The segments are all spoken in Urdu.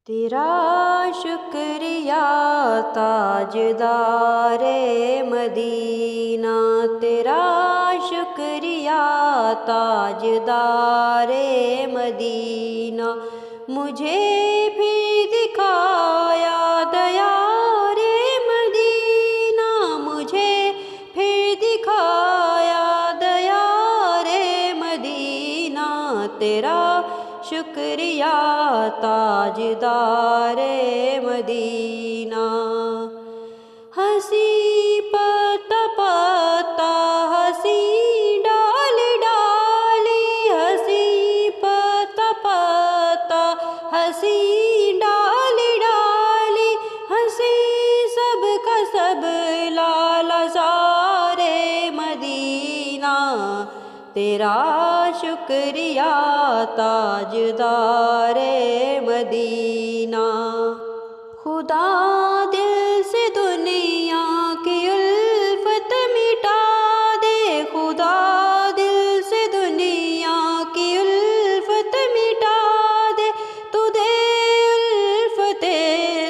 تیرا شکریہ تاجدار مدینہ، تیرا شکریہ تاجدار مدینہ، مجھے بھی دکھایا دیار مدینہ، مجھے پھر دکھایا دیار مدینہ، تیرا شکریہ تاجدار مدینہ۔ ہنسی پتا پتا ہنسی ڈال ڈالی، ہنسی پتا پتا ہنسی ڈال ڈالی، ہنسی سب کا سب لالا زار مدینہ، تیرا شکریہ تاجدار مدینہ۔ خدا دل سے دنیا کی الفت مٹا دے، خدا دل سے دنیا کی الفت مٹا دے، تو دے الفت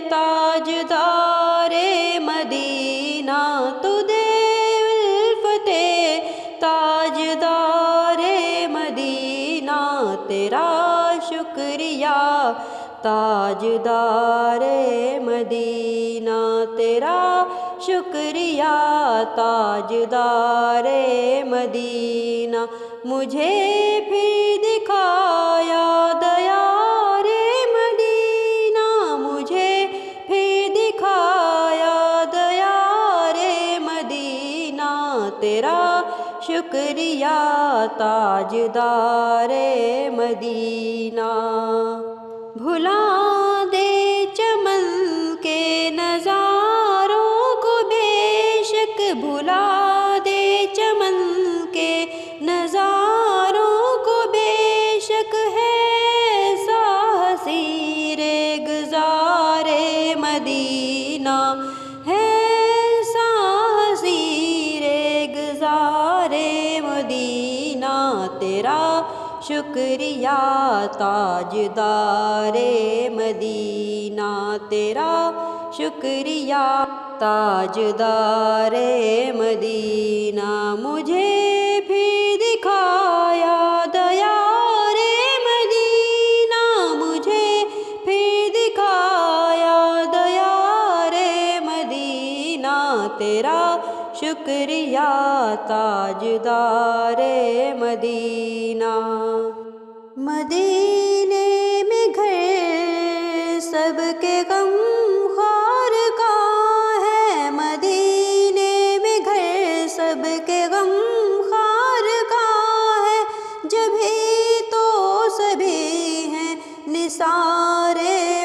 تاجدار مدینہ، تو دے الفت تاجدار مدینہ، تیرا شکریہ تاجدار مدینہ، تیرا شکریہ تاجدار مدینہ، مجھے پھر دکھایا دیار مدینہ، مجھے پھر دکھایا دیار مدینہ، تیرا شکریہ تاجدار مدینہ۔ بھلا دے چمن کے نظاروں کو بے شک، بھلا دے چمن کے نظاروں کو بے شک، ہے حسیر گزار مدینہ، ہے حسیر گزار مدینہ، تیرا شکریہ تاجدار مدینہ، تیرا شکریہ تاجدار مدینہ، مجھے پھر دکھایا دیار مدینہ، مجھے پھر دکھایا دیار مدینہ، تیرا شکریہ تاجدار مدینہ۔ مدینے میں گھر سب کے غم خوار کا ہے، مدینے میں گھر سب کے غم خوار کا ہے، جبھی تو سبھی ہیں نثار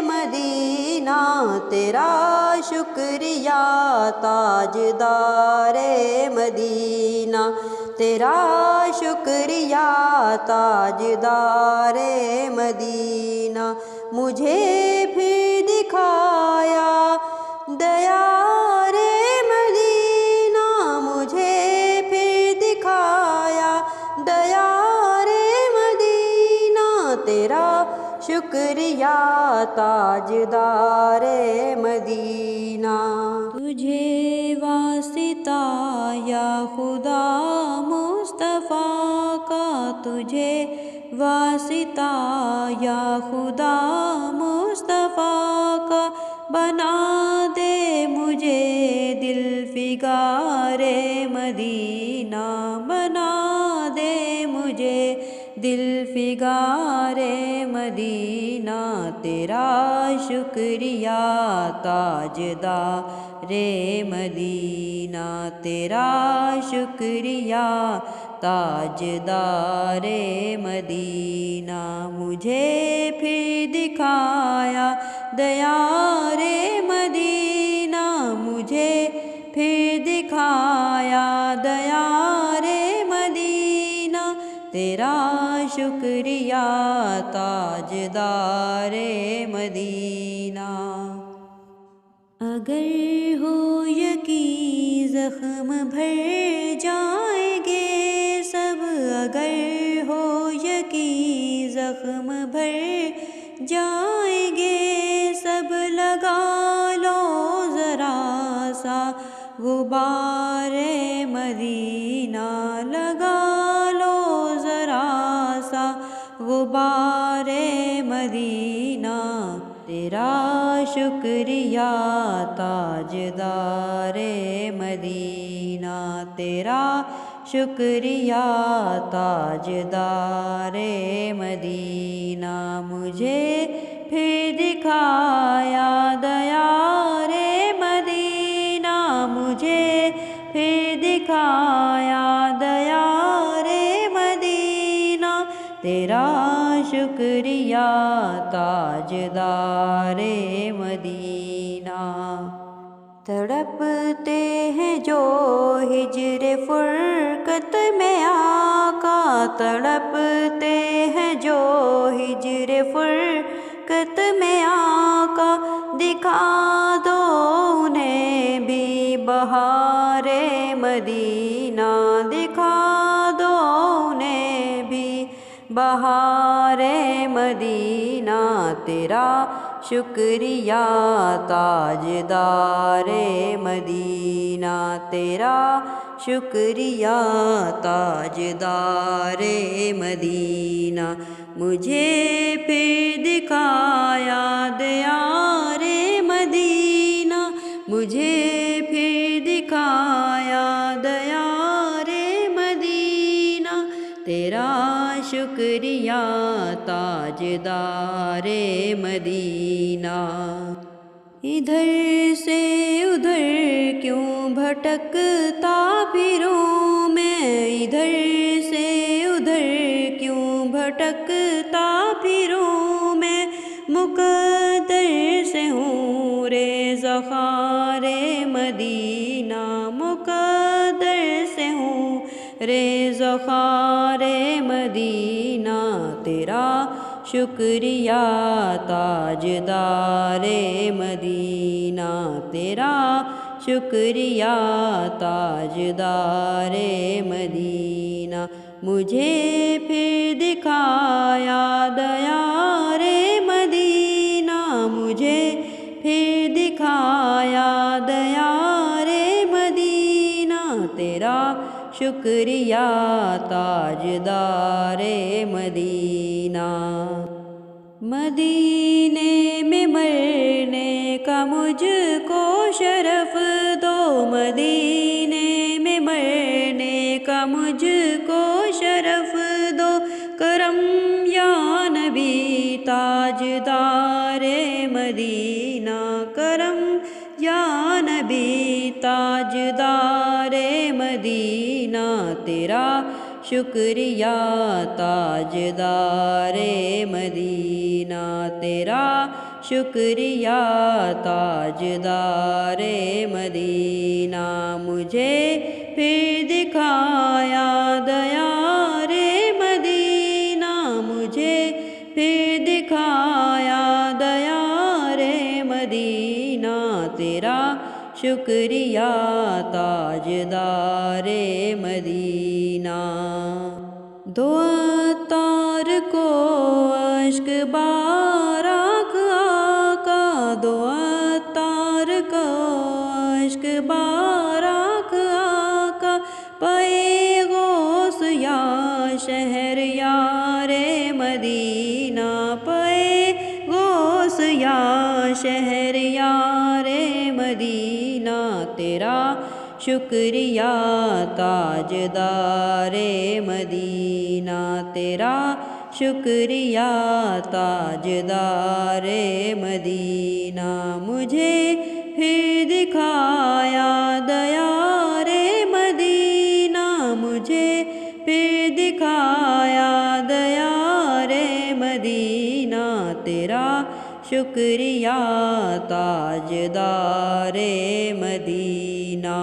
مدینہ، تیرا شکریہ تاجدار مدینہ، تیرا شکریہ تاجدار مدینہ، مجھے پھر دکھایا دیار مدینہ، مجھے پھر دکھایا دیار مدینہ، تیرا شکریہ تاجدار مدینہ۔ تجھے واسطہ یا خدا مصطفیٰ کا، تجھے واسطہ یا خدا مصطفیٰ کا، بنا دے مجھے دل فگار مدینہ، بنا دے مجھے دل فگار مدینہ، تیرا شکریہ تاجدار مدینہ، تیرا شکریہ تاجدار مدینہ، مجھے پھر دکھایا دیار مدینہ، مجھے پھر دکھایا دیار مدینہ، تیرا شکریہ تاجدار مدینہ۔ اگر ہو یقین زخم بھر جائیں گے سب، اگر ہو یقین زخم بھر جائیں گے غبار مدینہ لگا لو ذرا سا غبار مدینہ، تیرا شکریہ تاجدار مدینہ، تیرا شکریہ تاجدار مدینہ، مجھے پھر دکھایا دیار مدینہ، مجھے پھر دکھایا دیار مدینہ، تیرا شکریہ تاجدار مدینہ۔ تڑپتے ہیں جو ہجر فرقت میں آقا، تڑپتے ہیں جو ہجر فرقت میں آقا، دکھا دو انہیں بھی بہار مدینہ، دکھا دو انہیں بھی بہار مدینہ، تیرا شکریہ تاجدار مدینہ، تیرا شکریہ تاجدار مدینہ، مجھے پھر دکھایا دیار مدینہ، مجھے پھر دکھایا دیار مدینہ، تیرا شکریہ تاجدار مدینہ۔ ادھر سے ادھر کیوں بھٹکتا پھروں میں، ادھر سے ادھر کیوں بھٹکتا پھروں میں، مقدر سے ہوں ریزہ خوار مدینہ، مقدر سے ہوں ریزہ خوار مدینہ، تیرا شکریہ تاجدار مدینہ، تیرا شکریہ تاجدار مدینہ، مجھے پھر دکھایا دیار مدینہ، مجھے پھر دکھایا دیار مدینہ، تیرا شکریہ تاجدار مدینہ۔ مدینے میں مرنے کا مجھ کو شرف دو، مدینے میں مرنے کا مجھ کو شرف دو، کرم یا نبی تاجدار مدینہ، کرم یا نبی تاجدار مدینہ، تیرا شکریہ تاجدار مدینہ، تیرا شکریہ تاجدار مدینہ، مجھے پھر دکھایا دیار مدینہ، مجھے پھر دکھایا دیار مدینہ، تیرا شکریہ تاجدار مدینہ۔ دو عطار کو اشک بارک آقا، دو عطار کو اشک بارک آقا، پائے غوث یا شہر یار مدینہ، پائے غوث یا شہر یار مدینہ، تیرا شکریہ تاجدار مدینہ، تیرا شکریہ تاجدار مدینہ، مجھے پھر دکھایا دیار مدینہ، مجھے پھر دکھایا دیار مدینہ، تیرا شکریہ تاجدار مدینہ۔